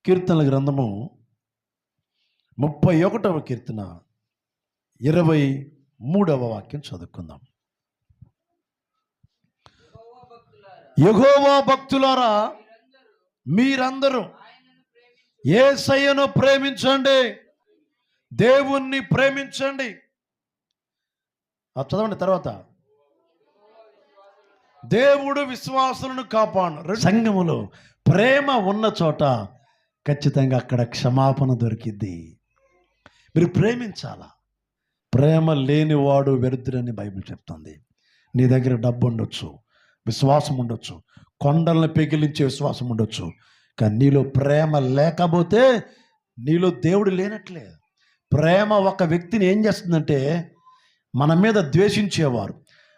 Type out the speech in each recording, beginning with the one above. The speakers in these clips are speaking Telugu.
కీర్తనల గ్రంథము 31వ కీర్తన 23వ వాక్యం చదువుకుందాం. యెహోవా భక్తులారా, మీరందరూ యేసయ్యను ప్రేమించండి, దేవుణ్ణి ప్రేమించండి. చదవండి. తర్వాత, దేవుడు విశ్వాసులను కాపాడు. సంఘములో ప్రేమ ఉన్న చోట ఖచ్చితంగా అక్కడ క్షమాపణ దొరికిద్ది. మీరు ప్రేమించాలా. ప్రేమ లేనివాడు వ్యర్థుడని బైబిల్ చెప్తుంది. నీ దగ్గర డబ్బు ఉండొచ్చు, విశ్వాసం ఉండొచ్చు, కొండలను పెగిలించే విశ్వాసం ఉండొచ్చు, కానీ నీలో ప్రేమ లేకపోతే నీలో దేవుడు లేనట్లే. ప్రేమ ఒక వ్యక్తిని ఏం చేస్తుందంటే, మన మీద ద్వేషించేవారు,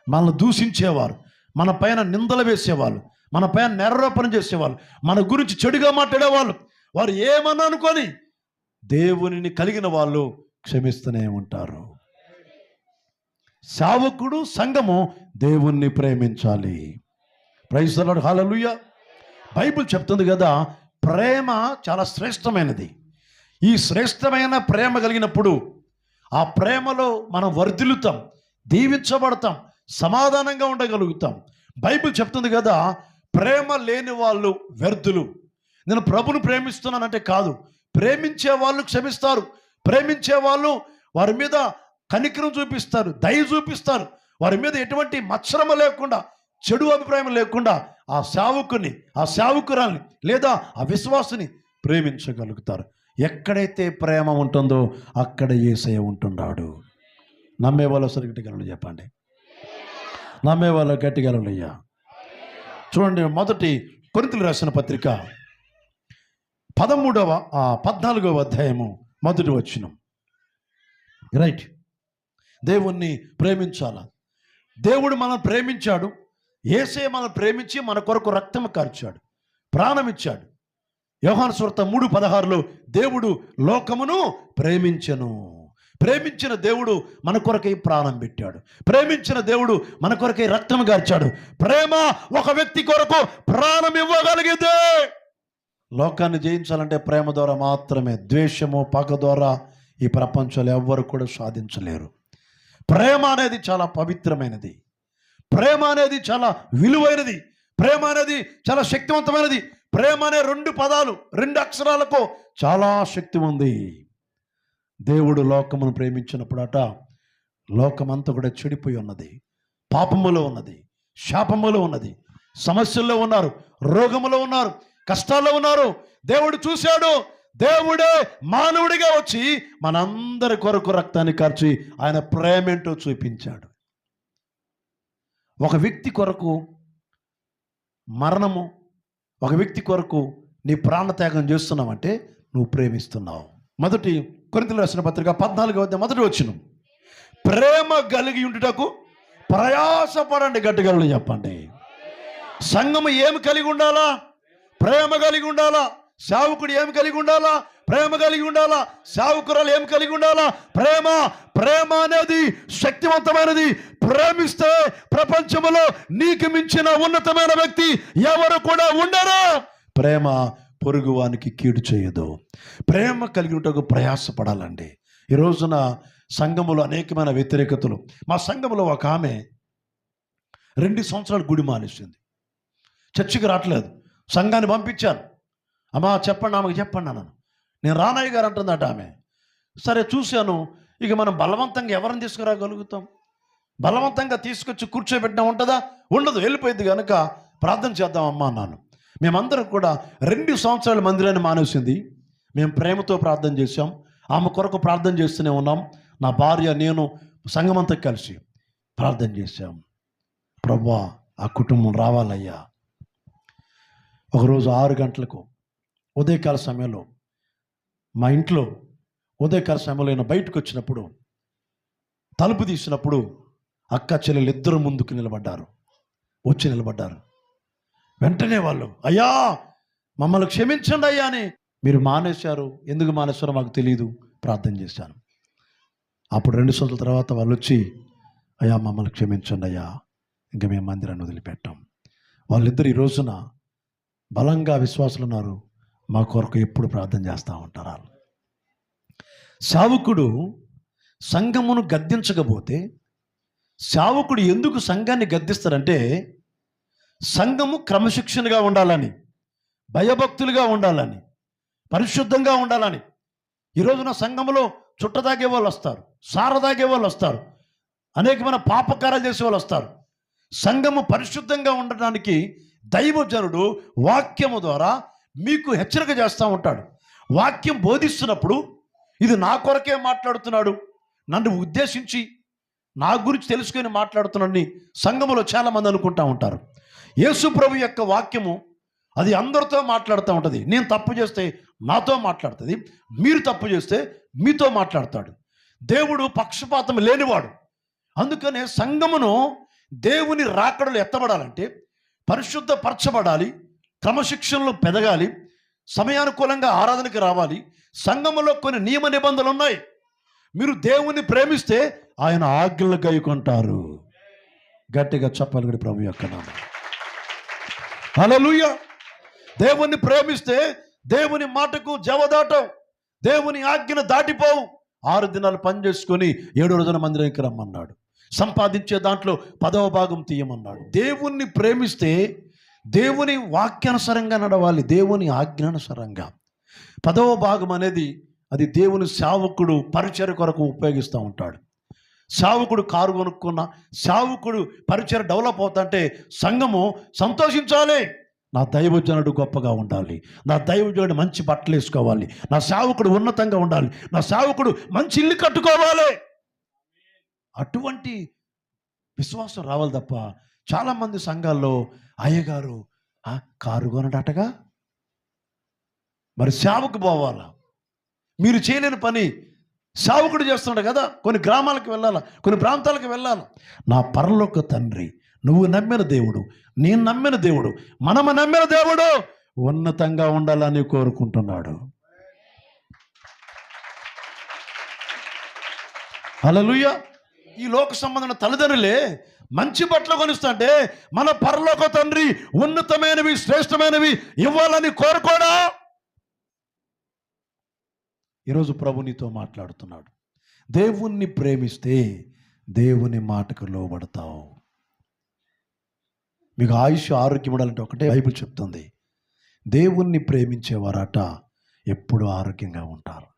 మనల్ని దూషించేవారు, మన పైన నిందలు వేసేవాళ్ళు, మన పైన నేరారోపణ చేసేవాళ్ళు, మన గురించి చెడుగా మాట్లాడేవాళ్ళు, వారు ఏమన్నా అనుకొని దేవునిని కలిగిన వాళ్ళు క్షమిస్తూనే ఉంటారు. సేవకుడు, సంఘము దేవుణ్ణి ప్రేమించాలి. Praise the Lord, hallelujah. Bible చెప్తుంది కదా, ప్రేమ చాలా శ్రేష్టమైనది. ఈ శ్రేష్టమైన ప్రేమ కలిగినప్పుడు ఆ ప్రేమలో మనం వర్ధిల్లుతాం, దీవించబడతాం, సమాధానంగా ఉండగలుగుతాం. బైబిల్ చెప్తుంది కదా, ప్రేమ లేని వాళ్ళు వ్యర్థులు. నేను ప్రభుని ప్రేమిస్తున్నానంటే కాదు, ప్రేమించే వాళ్ళు క్షమిస్తారు, ప్రేమించే వాళ్ళు వారి మీద కనికరం చూపిస్తారు, దయ చూపిస్తారు, వారి మీద ఎటువంటి మత్సరము లేకుండా, చెడు అభిప్రాయం లేకుండా ఆ సేవకుని, ఆ సేవకురాల్ని లేదా ఆ విశ్వాసుని ప్రేమించగలుగుతారు. ఎక్కడైతే ప్రేమ ఉంటుందో అక్కడ యేసయ్య ఉంటున్నాడు. నమ్మే వాళ్ళు సరి గట్టిగలలు చెప్పండి. నమ్మే వాళ్ళు గట్టిగలయ్యా. చూడండి, మొదటి కొరింథీయులకు రాసిన పత్రిక 14వ అధ్యాయము మొదటి వచనం. రైట్. దేవుణ్ణి ప్రేమించాలా. దేవుడు మనం ప్రేమించాడు. యేసయ్య మనం ప్రేమించి మన కొరకు రక్తం కార్చాడు, ప్రాణం ఇచ్చాడు. యోహాను సువార్త 3:16లో దేవుడు లోకమును ప్రేమించెను. ప్రేమించిన దేవుడు మన కొరకై ప్రాణం పెట్టాడు. ప్రేమించిన దేవుడు మన కొరకై రక్తం గార్చాడు. ప్రేమ ఒక వ్యక్తి కొరకు ప్రాణం ఇవ్వగలిగితే, లోకాన్ని జయించాలంటే ప్రేమ ద్వారా మాత్రమే. ద్వేషము, పగ ద్వారా ఈ ప్రపంచంలో ఎవ్వరు కూడా సాధించలేరు. ప్రేమ అనేది చాలా పవిత్రమైనది. ప్రేమ అనేది చాలా విలువైనది. ప్రేమ అనేది చాలా శక్తివంతమైనది. ప్రేమ అనే 2 పదాలు, 2 అక్షరాలకు చాలా శక్తి ఉంది. దేవుడు లోకమును ప్రేమించినప్పుడట, లోకమంతా కూడా చెడిపోయి ఉన్నది, పాపములో ఉన్నది, శాపములో ఉన్నది, సమస్యల్లో ఉన్నారు, రోగములో ఉన్నారు, కష్టాల్లో ఉన్నారు. దేవుడు చూశాడు. దేవుడే మానవుడిగా వచ్చి మనందరి కొరకు రక్తాన్ని కార్చి ఆయన ప్రేమేంటో చూపించాడు. ఒక వ్యక్తి కొరకు మరణము, ఒక వ్యక్తి కొరకు నీ ప్రాణత్యాగం చేస్తున్నావంటే నువ్వు ప్రేమిస్తున్నావు. మొదటి కొరింథీయులకు రాసిన పత్రిక 14వ అధ్యాయం మొదటి వచనం. ప్రేమ కలిగి ఉండుటకు ప్రయాసపడండి. గట్టిగా చెప్పండి. సంఘము ఏమి కలిగి ఉండాలా? ప్రేమ కలిగి ఉండాలా. సేవకుడు ఏమి కలిగి ఉండాలా? ప్రేమ కలిగి ఉండాలా. సేవకురాలు ఏమి కలిగి ఉండాలా? ప్రేమ. ప్రేమ అనేది శక్తివంతమైనది. ప్రేమిస్తే ప్రపంచంలో నీకు మించిన ఉన్నతమైన వ్యక్తి ఎవరు కూడా ఉండరు. ప్రేమ పొరుగువానికి కీడు చేయదు. ప్రేమ కలిగి ఉంటకు ప్రయాసపడాలండి. ఈ రోజున సంఘములో అనేకమైన వ్యతిరేకతలు. మా సంఘములో ఒక ఆమె 2 సంవత్సరాలు గుడి మానేసింది, చర్చికి రావట్లేదు. సంఘాన్ని పంపించాను, అమ్మా చెప్పండి, ఆమెకు చెప్పండి అన్నాను. నేను రానయ్య గారు అంటుందట ఆమె. సరే చూశాను. ఇక మనం బలవంతంగా ఎవరిని తీసుకురాగలుగుతాం? బలవంతంగా తీసుకొచ్చి కూర్చోబెట్టినా ఉంటుందా? ఉండదు, వెళ్ళిపోయింది. కనుక ప్రార్థన చేద్దామమ్మా అన్నాను. మేమందరం కూడా 2 సంవత్సరాల మందిరాన్ని మానేసింది. మేము ప్రేమతో ప్రార్థన చేశాం, ఆమె కొరకు ప్రార్థన చేస్తూనే ఉన్నాం. నా భార్య, నేను, సంఘమంతా కలిసి ప్రార్థన చేశాం. ప్రభువా, ఆ కుటుంబం రావాలయ్యా. ఒకరోజు 6 గంటలకు ఉదయకాల సమయంలో మా ఇంట్లో, ఉదయకాల సమయంలో నేను బయటకు వచ్చినప్పుడు తలుపు తీసినప్పుడు అక్క చెల్లెలు ఇద్దరు ముందుకు వచ్చి నిలబడ్డారు. వెంటనే వాళ్ళు, అయ్యా మమ్మల్ని క్షమించండి అయ్యా అని. మీరు మానేశారు, ఎందుకు మానేశారో మాకు తెలియదు, ప్రార్థన చేశాను. అప్పుడు 2 సంవత్సరాల తర్వాత వాళ్ళు వచ్చి, అయ్యా మమ్మల్ని క్షమించండి అయ్యా, ఇంకా మేము మందిరాన్ని వదిలిపెట్టాం. వాళ్ళిద్దరు ఈ రోజున బలంగా విశ్వాసులు ఉన్నారు, మా కొరకు ఎప్పుడు ప్రార్థన చేస్తూ ఉంటారు వాళ్ళు. సేవకుడు సంఘమును గద్దించకపోతే, సేవకుడు ఎందుకు సంఘాన్ని గద్దిస్తారంటే సంఘము క్రమశిక్షణగా ఉండాలని, భయభక్తులుగా ఉండాలని, పరిశుద్ధంగా ఉండాలని. ఈరోజున సంఘములో చుట్టదాగే వాళ్ళు వస్తారు, సారదాగే వాళ్ళు వస్తారు, అనేకమైన పాపకారాలు చేసే వాళ్ళు వస్తారు. సంఘము పరిశుద్ధంగా ఉండడానికి దైవజనుడు వాక్యము ద్వారా మీకు హెచ్చరిక చేస్తూ ఉంటాడు. వాక్యం బోధిస్తున్నప్పుడు ఇది నా కొరకే మాట్లాడుతున్నాడు, నన్ను ఉద్దేశించి నా గురించి తెలుసుకొని మాట్లాడుతున్నాడని సంఘములో చాలామంది అనుకుంటూ ఉంటారు. యేసు ప్రభు యొక్క వాక్యము అది అందరితో మాట్లాడుతూ ఉంటుంది. నేను తప్పు చేస్తే నాతో మాట్లాడుతుంది, మీరు తప్పు చేస్తే మీతో మాట్లాడతాడు. దేవుడు పక్షపాతం లేనివాడు. అందుకనే సంఘమును దేవుని రాకడలు ఎత్తబడాలంటే పరిశుద్ధపరచబడాలి, క్రమశిక్షణలో పెరగాలి, సమయానుకూలంగా ఆరాధనకి రావాలి. సంఘములో కొన్ని నియమ నిబంధనలు ఉన్నాయి. మీరు దేవుని ప్రేమిస్తే ఆయన ఆజ్ఞలు గైకొంటారు. గట్టిగా చెప్పాలి కూడా ప్రభు యొక్క నామం. హల్లెలూయా. దేవుణ్ణి ప్రేమిస్తే దేవుని మాటకు జవదాటం, దేవుని ఆజ్ఞను దాటిపోవు. 6 దినాలు పని చేసుకొని 7వ రోజున మందిరానికి రమ్మన్నాడు. సంపాదించే దాంట్లో 10వ భాగం తీయమన్నాడు. దేవుణ్ణి ప్రేమిస్తే దేవుని వాక్యానుసారంగా నడవాలి, దేవుని ఆజ్ఞానుసారంగా. 10వ భాగం అనేది అది దేవుని సేవకుడు పరిచర్య కొరకు ఉపయోగిస్తూ ఉంటాడు. సేవకుడు కారు కొనుక్కున్న, సేవకుడు పరిచర్య డెవలప్ అవుతుంటే సంఘము సంతోషించాలి. నా దైవజనుడు గొప్పగా ఉండాలి, నా దైవజనుడు మంచి బట్టలు వేసుకోవాలి, నా సేవకుడు ఉన్నతంగా ఉండాలి, నా సేవకుడు మంచి ఇల్లు కట్టుకోవాలి. అటువంటి విశ్వాసం రావాలి తప్ప చాలామంది సంఘాల్లో అయ్యగారు కారు కొనడటగా, మరి సేవకు పోవాలా? మీరు చేయలేని పని సేవకుడు చేస్తున్నాడు కదా. కొన్ని గ్రామాలకు వెళ్ళాలా, కొన్ని ప్రాంతాలకు వెళ్ళాలా. నా పరలోక తండ్రి, నువ్వు నమ్మిన దేవుడు, నేను నమ్మిన దేవుడు, మనము నమ్మిన దేవుడు ఉన్నతంగా ఉండాలని కోరుకుంటున్నాడు. హల్లెలూయా. ఈ లోక సంబంధమైన తల్లిదండ్రులే మంచి బట్టలు కొనిస్తుంటే మన పరలోక తండ్రి ఉన్నతమైనవి, శ్రేష్టమైనవి ఇవ్వాలని కోరుకోడా? ఈరోజు ప్రభు నీతో మాట్లాడుతున్నాడు. దేవుణ్ణి ప్రేమిస్తే దేవుని మాటకు లోబడతావు. మీకు ఆయుష్ ఆరోగ్యం ఉండాలంటే ఒకటే బైబిల్ చెప్తుంది, దేవుణ్ణి ప్రేమించేవారట ఎప్పుడు ఆరోగ్యంగా ఉంటారు.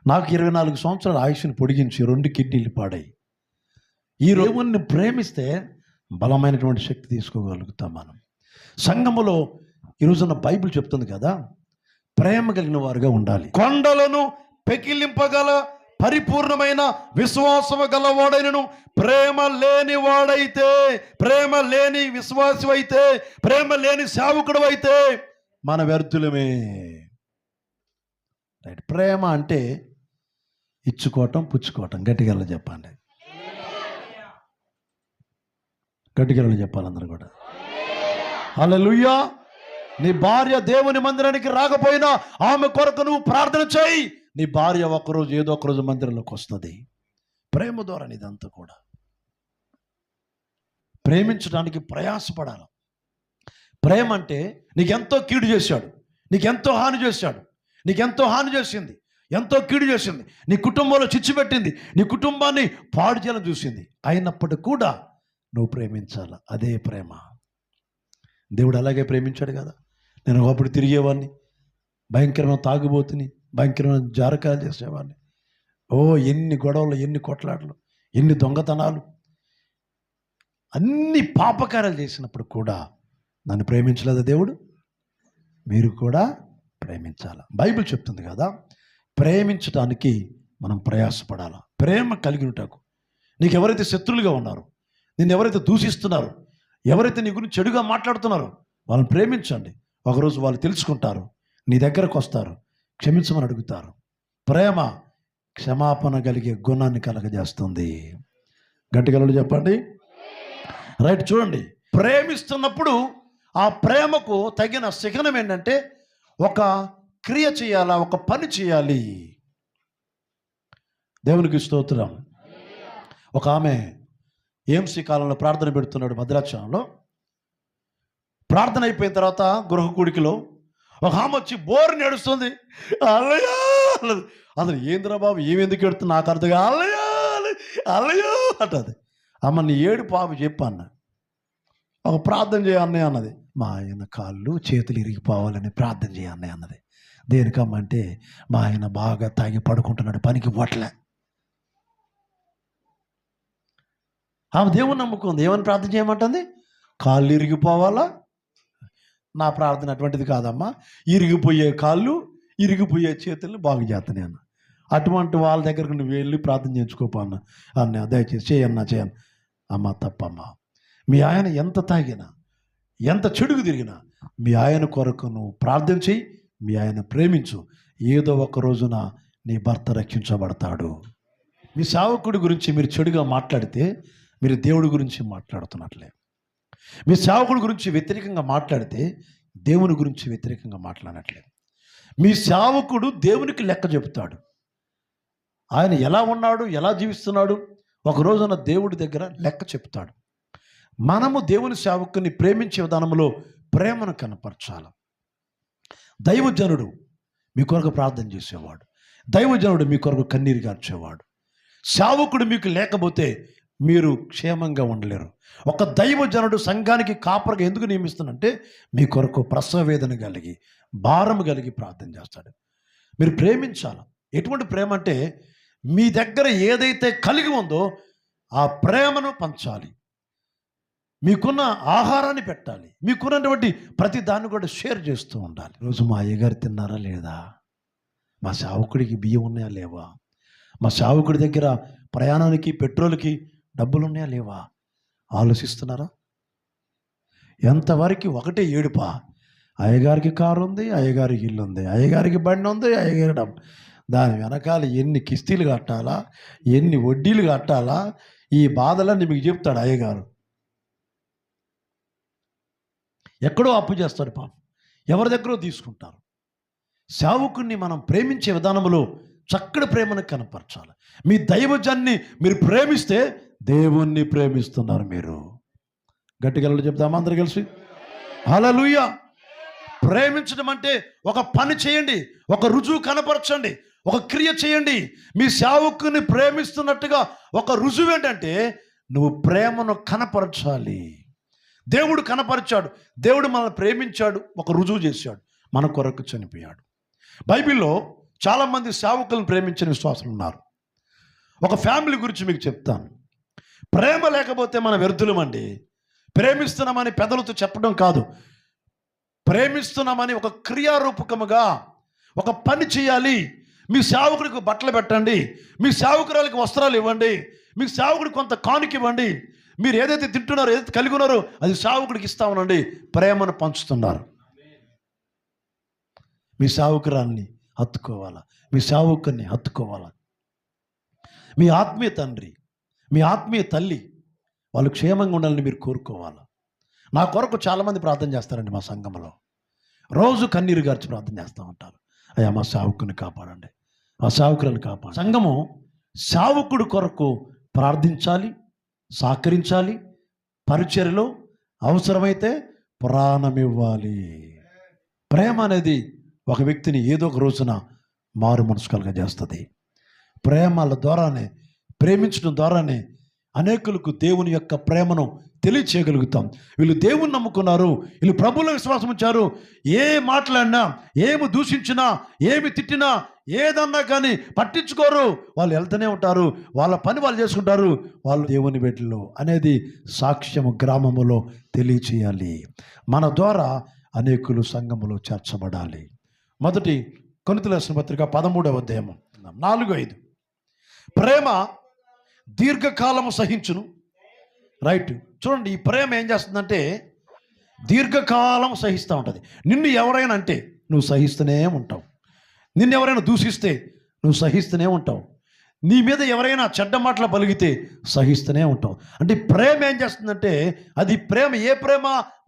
నాకు 24 సంవత్సరాల ఆయుష్ని పొడిగించి 2 కిడ్నీలు పాడాయి. ఈ దేవుణ్ణి ప్రేమిస్తే బలమైనటువంటి శక్తి తీసుకోగలుగుతాం మనం. సంఘములో ఈరోజున్న బైబిల్ చెప్తుంది కదా, ప్రేమ కలిగిన వారుగా ఉండాలి. కొండలను పెకిలింపగల పరిపూర్ణమైన విశ్వాసము గలవాడైనను ప్రేమ లేని వాడైతే, ప్రేమ లేని విశ్వాసం అయితే, ప్రేమ లేని సేవకుడు అయితే మన వ్యర్థులమే. రైట్. ప్రేమ అంటే ఇచ్చుకోవటం, పుచ్చుకోవటం. గట్టిగా చెప్పండి, గట్టిగా చెప్పాలి అందరూ కూడా. హల్లెలూయా. నీ భార్య దేవుని మందిరానికి రాకపోయినా ఆమె కొరకు నువ్వు ప్రార్థన చేయి. నీ భార్య ఒకరోజు ఏదో ఒకరోజు మందిరంలోకి వస్తుంది. ప్రేమ ద్వారా ఇదంతా కూడా. ప్రేమించడానికి ప్రయాసపడాలి. ప్రేమ అంటే నీకెంతో కీడు చేశాడు, నీకెంతో హాని చేశాడు, నీకెంతో హాని చేసింది, ఎంతో కీడు చేసింది, నీ కుటుంబంలో చిచ్చు పెట్టింది, నీ కుటుంబాన్ని పాడు చేయాలని చూసింది. అయినప్పటికీ కూడా నువ్వు ప్రేమించాలి. అదే ప్రేమ. దేవుడు అలాగే ప్రేమించాడు కదా. నేను ఒకప్పుడు తిరిగేవాడిని, భయంకరమైన తాగుబోతుని, భయంకరమైన జారకాయలు చేసేవాడిని. ఎన్ని గొడవలు, ఎన్ని కొట్లాటలు, ఎన్ని దొంగతనాలు, అన్ని పాపకార్యాలు చేసినప్పుడు కూడా నన్ను ప్రేమించలేదా దేవుడు? మీరు కూడా ప్రేమించాలి. బైబిల్ చెప్తుంది కదా, ప్రేమించడానికి మనం ప్రయాసపడాలి. ప్రేమ కలిగినటకు నీకు ఎవరైతే శత్రువులుగా ఉన్నారో, నిన్ను ఎవరైతే దూషిస్తున్నారో, ఎవరైతే నీ గురించి చెడుగా మాట్లాడుతున్నారో వాళ్ళని ప్రేమించండి. ఒకరోజు వాళ్ళు తెలుసుకుంటారు, నీ దగ్గరకు వస్తారు, క్షమించమని అడుగుతారు. ప్రేమ క్షమాపణ కలిగే గుణాన్ని కలగజేస్తుంది. గట్టిగా చెప్పండి. రైట్. చూడండి, ప్రేమిస్తున్నప్పుడు ఆ ప్రేమకు తగిన శిఖనం ఏంటంటే ఒక క్రియ చేయాలా, ఒక పని చేయాలి. దేవునికి స్తోత్రం. ఒక ఆమె ఏఎంసీ కాలంలో ప్రార్థన పెడుతున్నాడు భద్రాచలంలో. ప్రార్థన అయిపోయిన తర్వాత గృహ కూడికలో ఒక ఆమె వచ్చి బోర్ని ఏడుస్తుంది, అల్లయ్య అన్నది. అసలు ఏంద్రా బాబు ఏమెందుకు ఏడుతుంది నాకు అర్థంగా, అల్లయ్య అల్లయ్య అంటది. అమ్మ నీ ఏడు పాప చెప్పన్న, ఒక ప్రార్థన చేయన్నయ్య అన్నది. మా ఆయన కాళ్ళు చేతులు ఇరిగిపోవాలని ప్రార్థన చేయన్నయ్య అన్నది. దేనికమ్మంటే మా ఆయన బాగా తాగి పడుకుంటున్నాడు, పనికి పోట్లే. ఆమె దేవుని నమ్ముకుంది. ఏమని ప్రార్థన చేయమంటుంది? కాళ్ళు ఇరిగిపోవాలా? నా ప్రార్థన అటువంటిది కాదమ్మా. ఇరిగిపోయే కాళ్ళు ఇరిగిపోయే చేతుల్ని బాగు చేస్తానే అన్న. అటువంటి వాళ్ళ దగ్గరకు నువ్వు వెళ్ళి ప్రార్థన చేయించుకోపో అన్న. అన్న దయచేసి చేయను. అమ్మ తప్పమ్మా, మీ ఆయన ఎంత తాగినా ఎంత చెడుగు తిరిగినా మీ ఆయన కొరకు నువ్వు ప్రార్థన చేయి, మీ ఆయన ప్రేమించు. ఏదో ఒక రోజున నీ భర్త రక్షించబడతాడు. మీ సేవకుడి గురించి మీరు చెడుగా మాట్లాడితే మీరు దేవుడి గురించి మాట్లాడుతున్నట్లే. మీ సేవకుడి గురించి వ్యతిరేకంగా మాట్లాడితే దేవుని గురించి వ్యతిరేకంగా మాట్లాడట్లే. మీ సేవకుడు దేవునికి లెక్క చెబుతాడు. ఆయన ఎలా ఉన్నాడు, ఎలా జీవిస్తున్నాడు, ఒక రోజున దేవుడి దగ్గర లెక్క చెప్తాడు. మనము దేవుని సేవకుని ప్రేమించే విధానంలో ప్రేమను కనపరచాలి. దైవజనుడు మీ కొరకు ప్రార్థన చేసేవాడు, దైవజనుడు మీ కొరకు కన్నీరు గార్చేవాడు. సేవకుడు మీకు లేకపోతే మీరు క్షేమంగా ఉండలేరు. ఒక దైవజనుడు సంఘానికి కాపరిగా ఎందుకు నియమిస్తానంటే మీ కొరకు ప్రసవ వేదన కలిగి భారం కలిగి ప్రార్థన చేస్తాడు. మీరు ప్రేమించాలి. ఎటువంటి ప్రేమ అంటే మీ దగ్గర ఏదైతే కలిగి ఉందో ఆ ప్రేమను పంచాలి. మీకున్న ఆహారాన్ని పెట్టాలి, మీకున్నటువంటి ప్రతి దాన్ని కూడా షేర్ చేస్తూ ఉండాలి. రోజు మా అయ్యగారు తిన్నారా లేదా, మా సేవకుడికి బియ్యం ఉన్నాయా లేవా, మా సేవకుడి దగ్గర ప్రయాణానికి పెట్రోల్కి డబ్బులు ఉన్నాయా లేవా ఆలోచిస్తున్నారా? ఎంతవరకు ఒకటే ఏడుపా, అయ్యగారికి కారు ఉంది, అయ్యగారికి ఇల్లు ఉంది, అయ్యగారికి బండి ఉంది, అయ్యగారి డబ్బు. దాని వెనకాల ఎన్ని కిస్తీలు కట్టాలా, ఎన్ని వడ్డీలు కట్టాలా, ఈ బాధలన్నీ మీకు చెప్తాడు అయ్యగారు. ఎక్కడో అప్పు చేస్తాడు పాపం, ఎవరి దగ్గర తీసుకుంటారు. సేవకుణ్ణి మనం ప్రేమించే విధానంలో చక్కటి ప్రేమను కనపరచాలి. మీ దైవజాన్ని మీరు ప్రేమిస్తే దేవుణ్ణి ప్రేమిస్తున్నారు మీరు. గట్టిగా చెప్తామా అందరు కలిసి హల్లెలూయా. ప్రేమించడం అంటే ఒక పని చేయండి, ఒక రుజువు కనపరచండి, ఒక క్రియ చేయండి. మీ సేవకుని ప్రేమిస్తున్నట్టుగా ఒక రుజువు ఏంటంటే నువ్వు ప్రేమను కనపరచాలి. దేవుడు కనపరిచాడు, దేవుడు మనల్ని ప్రేమించాడు, ఒక రుజువు చేశాడు, మన కొరకు చనిపోయాడు. బైబిల్లో చాలామంది సేవకులను ప్రేమించిన విశ్వాసులు ఉన్నారు. ఒక ఫ్యామిలీ గురించి మీకు చెప్తాను. ప్రేమ లేకపోతే మనం వ్యర్థులమండి. ప్రేమిస్తున్నామని పెదలతో చెప్పడం కాదు, ప్రేమిస్తున్నామని ఒక క్రియారూపకముగా ఒక పని చేయాలి. మీ సేవకుడికి బట్టలు పెట్టండి, మీ సేవకురాలకి వస్త్రాలు ఇవ్వండి, మీ సేవకుడికి కొంత కానుక ఇవ్వండి. మీరు ఏదైతే తింటున్నారో, ఏదైతే కలిగి ఉన్నారో అది సేవకుడికి ఇస్తామనండి. ప్రేమను పంచుతున్నారు. మీ సేవకురాల్ని హత్తుకోవాలా, మీ సేవకుని హత్తుకోవాలా. మీ ఆత్మీయ తండ్రి, మీ ఆత్మీయ తల్లి వాళ్ళు క్షేమంగా ఉండాలని మీరు కోరుకోవాలా. నా కొరకు చాలామంది ప్రార్థన చేస్తారండి. మా సంఘంలో రోజు కన్నీరు గార్చి ప్రార్థన చేస్తూ ఉంటారు. అయ్యా మా సేవకుని కాపాడండి, మా సేవకులను కాపాడు. సంఘము సేవకుడు కొరకు ప్రార్థించాలి, సహకరించాలి, పరిచర్యలో అవసరమైతే ప్రాణం ఇవ్వాలి. ప్రేమ అనేది ఒక వ్యక్తిని ఏదో ఒక రోజున మారు మనసు కలుగజేస్తుంది. ప్రేమల ద్వారానే, ప్రేమించడం ద్వారానే అనేకులకు దేవుని యొక్క ప్రేమను తెలియచేయగలుగుతాం. వీళ్ళు దేవుని నమ్ముకున్నారు, వీళ్ళు ప్రభువులో విశ్వాసం ఉంచారు. ఏ మాట్లాడినా, ఏమి దూషించినా, ఏమి తిట్టినా, ఏదన్నా కానీ పట్టించుకోరు. వాళ్ళు వెళ్తూనే ఉంటారు, వాళ్ళ పని వాళ్ళు చేసుకుంటారు, వాళ్ళు దేవుని బిడ్డలు అనేది సాక్ష్యము గ్రామములో తెలియచేయాలి. మన ద్వారా అనేకులు సంఘములో చేర్చబడాలి. మొదటి కొరింథీయులకు రాసిన పత్రిక 13వ అధ్యాయము 4-5. ప్రేమ దీర్ఘకాలము సహించును. రైట్, చూడండి, ఈ ప్రేమ ఏం చేస్తుందంటే దీర్ఘకాలం సహిస్తూ ఉంటుంది. నిన్ను ఎవరైనా అంటే నువ్వు సహిస్తూనే ఉంటావు. నిన్ను ఎవరైనా దూషిస్తే నువ్వు సహిస్తూనే ఉంటావు. నీ మీద ఎవరైనా చెడ్డ మాటలు పలిగితే సహిస్తూనే ఉంటావు. అంటే ప్రేమ ఏం చేస్తుందంటే అది ప్రేమ. ఏ ప్రేమ?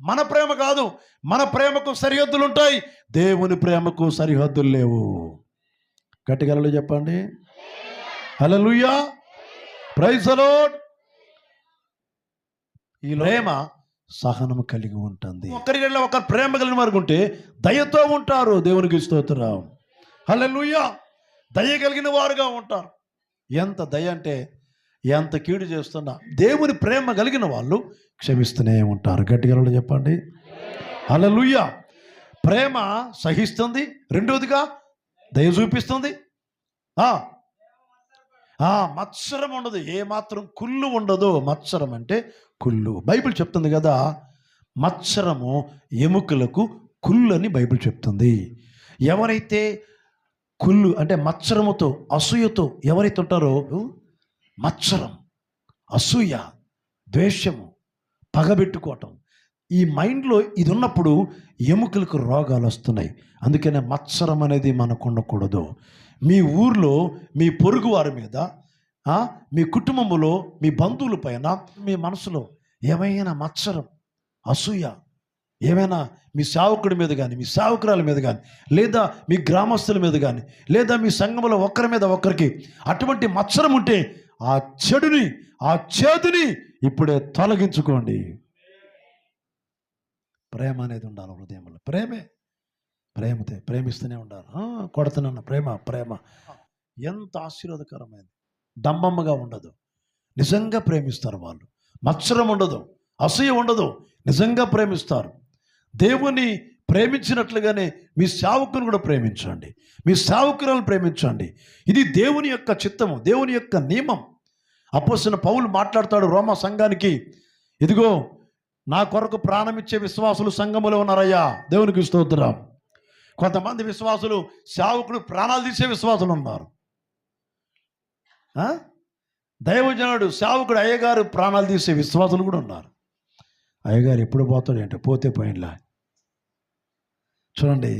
మన ప్రేమ కాదు. మన ప్రేమకు సరిహద్దులు ఉంటాయి, దేవుని ప్రేమకు సరిహద్దులు లేవు. గట్టిగా చెప్పండి హల్లెలూయా, ప్రైజ్ ది లార్డ్. ఈ ప్రేమ సహనము కలిగి ఉంటుంది. ఒకరి ఒక ప్రేమ కలిగిన వారు ఉంటే దయతో ఉంటారు. దేవునికి స్తోత్రం. హల్లెలూయా. దయ కలిగిన వారుగా ఉంటారు. ఎంత దయ అంటే ఎంత కీడు చేస్తున్నా దేవుని ప్రేమ కలిగిన వాళ్ళు క్షమిస్తూనే ఉంటారు. గట్టిగా చెప్పండి హల్లెలూయా. ప్రేమ సహిస్తుంది, రెండోదిగా దయ చూపిస్తుంది. మత్సరం ఉండదు, ఏమాత్రం కుళ్ళు ఉండదు. మత్సరం అంటే కుళ్ళు. బైబిల్ చెప్తుంది కదా, మత్సరము ఎముకలకు కుళ్ళు అని బైబిల్ చెప్తుంది. ఎవరైతే కుళ్ళు అంటే మత్సరముతో అసూయతో ఎవరైతే ఉంటారో, మత్సరం, అసూయ, ద్వేషము, పగబెట్టుకోవటం, ఈ మైండ్లో ఇది ఉన్నప్పుడు ఎముకలకు రోగాలు వస్తున్నాయి. అందుకనే మత్సరం అనేది మనకు ఉండకూడదు. మీ ఊర్లో మీ పొరుగు వారి మీద, మీ కుటుంబంలో మీ బంధువుల పైన మీ మనసులో ఏమైనా మత్సరం, అసూయ ఏమైనా మీ సేవకుడి మీద కానీ, మీ సేవకురాల మీద కానీ, లేదా మీ గ్రామస్తుల మీద కానీ, లేదా మీ సంఘంలో ఒకరి మీద ఒకరికి అటువంటి మత్సరం ఉంటే ఆ చెడుని, ఆ చేదుని ఇప్పుడే తొలగించుకోండి. ప్రేమ అనేది ఉండాలి హృదయంలో. ప్రేమతో ప్రేమిస్తూనే ఉండాలి. కొడుతున్న ప్రేమ ఎంత ఆశీర్వాదకరమైనది. డంబమ్మగా ఉండదు, నిజంగా ప్రేమిస్తారు వాళ్ళు. మత్సరం ఉండదు, అసూయ ఉండదు, నిజంగా ప్రేమిస్తారు. దేవుని ప్రేమించినట్లుగానే మీ సేవకుని కూడా ప్రేమించండి, మీ సేవకులను ప్రేమించండి. ఇది దేవుని యొక్క చిత్తము, దేవుని యొక్క నియమం. అపోస్తలుడైన పౌలు మాట్లాడతాడు రోమా సంఘానికి, ఇదిగో నా కొరకు ప్రాణమిచ్చే విశ్వాసులు సంఘములో ఉన్నారయ్యా. దేవునికి స్తోత్రం. కొంతమంది విశ్వాసులు సేవకుడు ప్రాణాలు తీసే విశ్వాసులు ఉన్నారు. దైవజనుడు సేవకుడు అయ్యగారు ప్రాణాలు తీసే విశ్వాసులు కూడా ఉన్నారు. అయ్యగారు ఎప్పుడు పోతాడు అంటే పోతే పోయినలా. చూడండి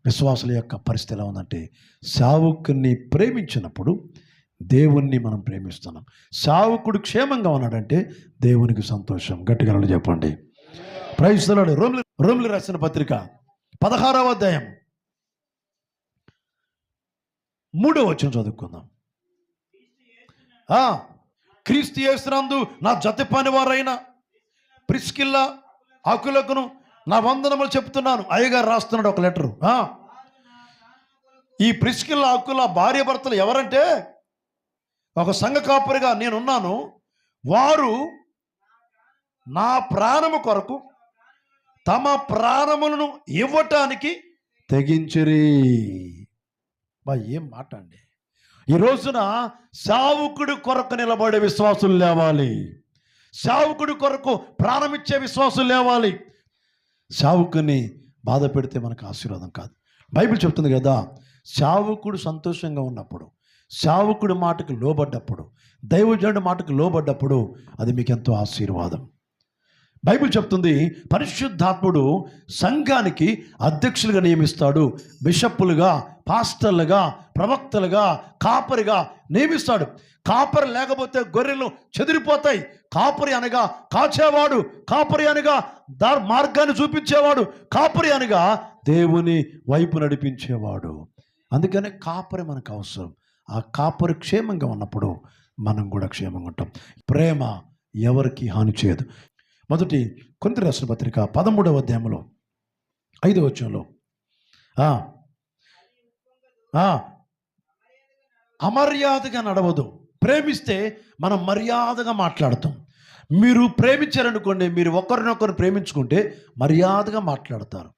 విశ్వాసుల యొక్క పరిస్థితి ఎలా ఉందంటే, సేవకుని ప్రేమించినప్పుడు దేవుణ్ణి మనం ప్రేమిస్తున్నాం. సేవకుడు క్షేమంగా ఉన్నాడంటే దేవునికి సంతోషం. గట్టిగా చెప్పండి ప్రైజ్ ది లార్డ్. రోమిలి రాసిన పత్రిక 16వ అధ్యాయం 3వ వచనం చదువుకుందాం. క్రీస్తు యేసునందు నా జత పనివారైన ప్రిస్కిల్లా అకులకును నా వందనములు చెప్తున్నాను. అయ్యగారు రాస్తున్నాడు ఒక లెటరు. ఈ ప్రిస్కిల్లా అకుల భార్య భర్తలు ఎవరంటే, ఒక సంఘ కాపరిగా నేనున్నాను, వారు నా ప్రాణము కొరకు తమ ప్రాణములను ఇవ్వటానికి తెగించిరి. ఏం మాట అండి. ఈ రోజున సేవకుడి కొరకు నిలబడే విశ్వాసులు లేవాలి. సేవకుడి కొరకు ప్రాణమిచ్చే విశ్వాసులు లేవాలి. సేవకుని బాధ పెడితే మనకు ఆశీర్వాదం కాదు. బైబిల్ చెప్తుంది కదా, సేవకుడు సంతోషంగా ఉన్నప్పుడు, సేవకుడి మాటకు లోబడ్డప్పుడు, దైవజనుడి మాటకు లోబడ్డప్పుడు అది మీకు ఎంతో ఆశీర్వాదం. బైబిల్ చెప్తుంది, పరిశుద్ధాత్ముడు సంఘానికి అధ్యక్షులుగా నియమిస్తాడు, బిషప్పులుగా, పాస్టర్లుగా, ప్రవక్తలుగా, కాపరిగా నియమిస్తాడు. కాపరి లేకపోతే గొర్రెలు చెదిరిపోతాయి. కాపరి అనగా కాచేవాడు, కాపరి అనగా మార్గాన్ని చూపించేవాడు, కాపరి అనగా దేవుని వైపు నడిపించేవాడు. అందుకనే కాపరి మనకు అవసరం. ఆ కాపరి క్షేమంగా ఉన్నప్పుడు మనం కూడా క్షేమంగా ఉంటాం. ప్రేమ ఎవరికి హాని చేయదు. మొదటి కొరింథీ రాసిన పత్రిక 13వ అధ్యాయంలో 5వ వచనంలో అమర్యాదగా నడవదు. ప్రేమిస్తే మనం మర్యాదగా మాట్లాడతాం. మీరు ప్రేమించారనుకోండి, మీరు ఒకరినొకరు ప్రేమించుకుంటే మర్యాదగా మాట్లాడతారు,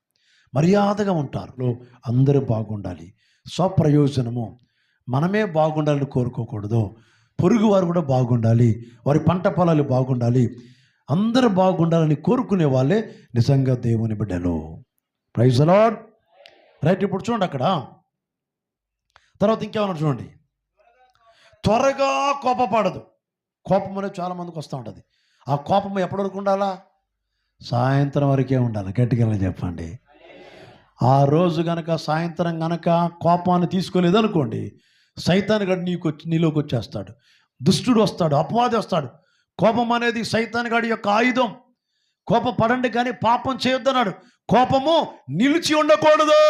మర్యాదగా ఉంటారు. అందరూ బాగుండాలి. స్వప్రయోజనము మనమే బాగుండాలని కోరుకోకూడదు. పొరుగువారు కూడా బాగుండాలి, వారి పంట పొలాలు బాగుండాలి, అందరూ బాగుండాలని కోరుకునే వాళ్ళే నిజంగా దేవుని బిడ్డలు. Praise the Lord. రైట్. ఇప్పుడు చూడండి అక్కడ తర్వాత ఇంకేమన్నా చూడండి. త్వరగా కోపపడదు. కోపం అనేది చాలామందికి వస్తూ ఉంటుంది. ఆ కోపం ఎప్పటి వరకు ఉండాలా? సాయంత్రం వరకే ఉండాలి. గట్టిగా చెప్పండి. ఆ రోజు గనక సాయంత్రం గనక కోపాన్ని తీసుకోలేదనుకోండి, సైతాన్ గడు నీలోకి వచ్చేస్తాడు, దుష్టుడు వస్తాడు, అపవాది వస్తాడు. కోపం అనేది సైతాన్ గడి యొక్క ఆయుధం. కోపపడండి కానీ పాపం చేయొద్దన్నాడు. కోపము నిలిచి ఉండకూడదు,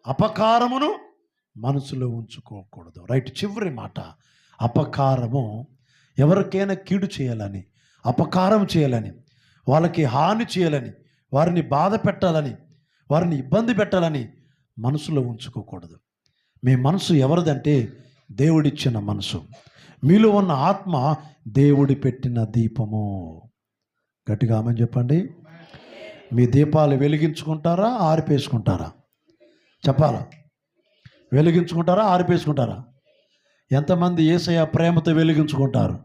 అపకారమును మనసులో ఉంచుకోకూడదు. రైట్. చివరి మాట, అపకారము ఎవరికైనా కీడు చేయాలని, అపకారం చేయాలని వాళ్ళకి హాని చేయాలని, వారిని బాధ పెట్టాలని, వారిని ఇబ్బంది పెట్టాలని మనసులో ఉంచుకోకూడదు. మీ మనసు ఎవరిదంటే దేవుడిచ్చిన మనసు. మీలో ఉన్న ఆత్మ దేవుడి పెట్టిన దీపము. గట్టిగా ఆమె చెప్పండి. మీ దీపాలు వెలిగించుకుంటారా, ఆరిపేసుకుంటారా? చెప్పాలా? వెలిగించుకుంటారా, ఆరిపేసుకుంటారా? ఎంతమంది యేసయ్య ప్రేమతో వెలిగించుకుంటారు?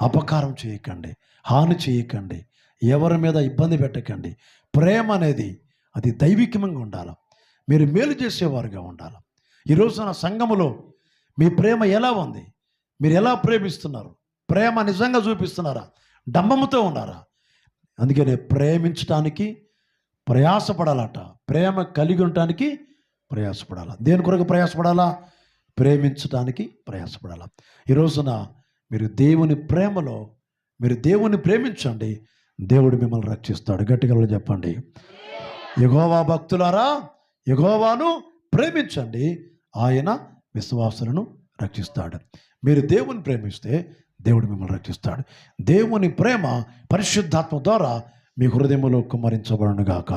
అపకారం చేయకండి, హాని చేయకండి, ఎవరి మీద ఇబ్బంది పెట్టకండి. ప్రేమ అనేది అది దైవికమంగా ఉండాలి. మీరు మేలు చేసేవారుగా ఉండాలి. ఈరోజు నా సంఘములో మీ ప్రేమ ఎలా ఉంది? మీరు ఎలా ప్రేమిస్తున్నారు? ప్రేమ నిజంగా చూపిస్తున్నారా? డంబముతో ఉన్నారా? అందుకనే ప్రేమించడానికి ప్రయాసపడాలట. ప్రేమ కలిగి ఉండటానికి ప్రయాసపడాలా. దేని కొరకు ప్రయాసపడాలా? ప్రేమించడానికి ప్రయాసపడాలా. ఈ రోజున మీరు దేవుని ప్రేమలో, మీరు దేవుని ప్రేమించండి, దేవుడు మిమ్మల్ని రక్షిస్తాడు. గట్టిగా చెప్పండి. యెహోవా భక్తులారా, యెహోవాను ప్రేమించండి, ఆయన విశ్వాసులను రక్షిస్తాడు. మీరు దేవుని ప్రేమిస్తే దేవుడు మిమ్మల్ని రక్షిస్తాడు. దేవుని ప్రేమ పరిశుద్ధాత్మ ద్వారా మీ హృదయంలో కుమ్మరించబడును గాక.